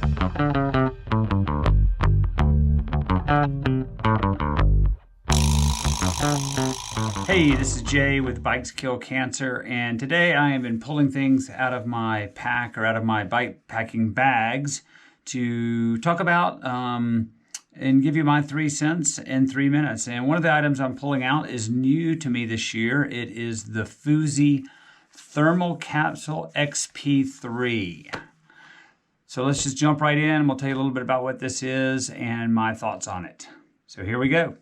Hey, this is Jay with Bikes Kill Cancer, and today I have been pulling things out of my pack or out of my bike packing bags to talk about and give you my 3 cents in 3 minutes. And one of the items I'm pulling out is new to me this year. It is the Phoozy Thermal Capsule Xp3. So let's just jump right in and we'll tell you a little bit about what this is and my thoughts on it. So here we go.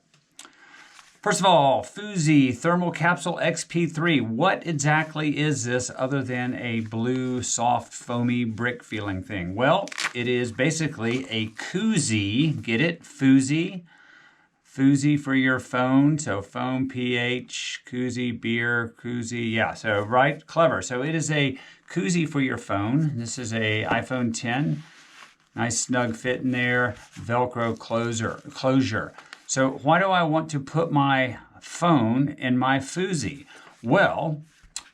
First of all, Phoozy Thermal Capsule Xp3. What exactly is this other than a blue, soft, foamy brick feeling thing? Well, it is basically a coozy. Get it? Phoozy. Phoozy for your phone. So phone, PH, koozie, beer, koozie. Yeah, so right, clever. So it is a koozie for your phone. This is a iPhone 10. Nice snug fit in there. Velcro closure. So why do I want to put my phone in my Phoozy? Well,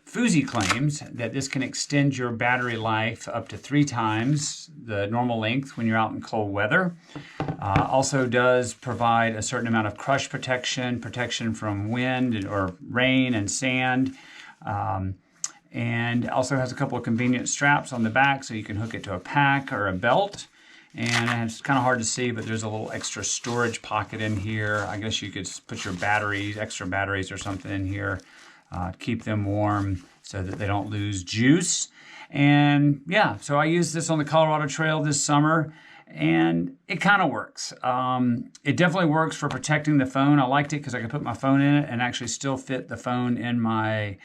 Phoozy claims that this can extend your battery life up to 3 times the normal length when you're out in cold weather. Also does provide a certain amount of crush protection from wind or rain and sand. And also has a couple of convenient straps on the back so you can hook it to a pack or a belt. And it's kind of hard to see, but there's a little extra storage pocket in here. I guess you could put your batteries, extra batteries or something in here, keep them warm so that they don't lose juice. And yeah, so I used this on the Colorado Trail this summer, and it kind of works. It definitely works for protecting the phone. I liked it because I could put my phone in it and actually still fit the phone in my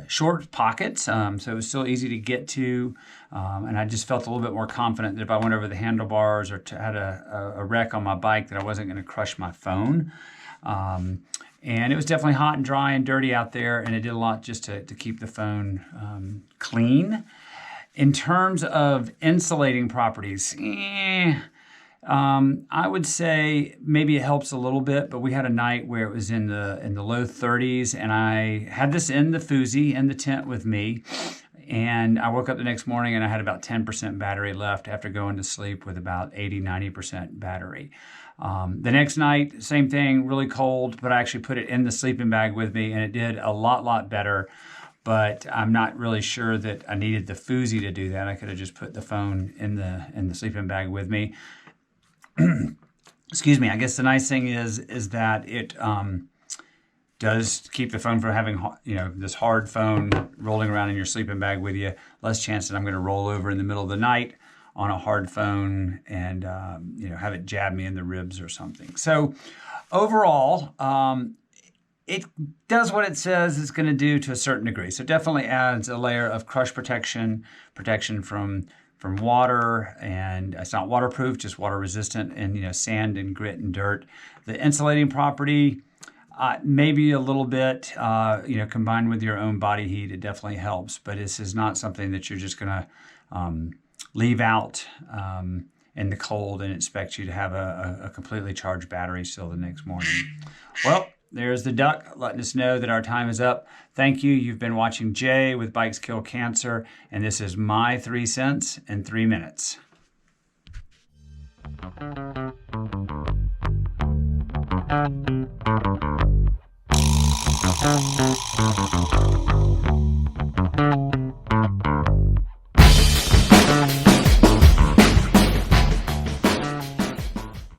short pockets, so it was still easy to get to, and I just felt a little bit more confident that if I went over the handlebars or had a wreck on my bike that I wasn't going to crush my phone. And it was definitely hot and dry and dirty out there, and it did a lot just to keep the phone clean. In terms of insulating properties, I would say maybe it helps a little bit, but we had a night where it was in the low 30s, and I had this in the Phoozy in the tent with me, and I woke up the next morning and I had about 10% battery left after going to sleep with about 80-90% battery. The next night, same thing, really cold, but I actually put it in the sleeping bag with me, and it did a lot better. But I'm not really sure that I needed the Phoozy to do that. I could have just put the phone in the sleeping bag with me. Excuse me. I guess the nice thing is that it does keep the phone from having, this hard phone rolling around in your sleeping bag with you. Less chance that I'm going to roll over in the middle of the night on a hard phone and have it jab me in the ribs or something. So overall, it does what it says it's going to do to a certain degree. So definitely adds a layer of crush protection from water, and it's not waterproof, just water resistant, and sand and grit and dirt. The insulating property, maybe a little bit, combined with your own body heat, it definitely helps. But this is not something that you're just going to leave out in the cold and expect you to have a completely charged battery still the next morning. Well, there's the duck letting us know that our time is up. Thank you. You've been watching Jay with Bikes Kill Cancer, and this is my 3 cents in 3 minutes.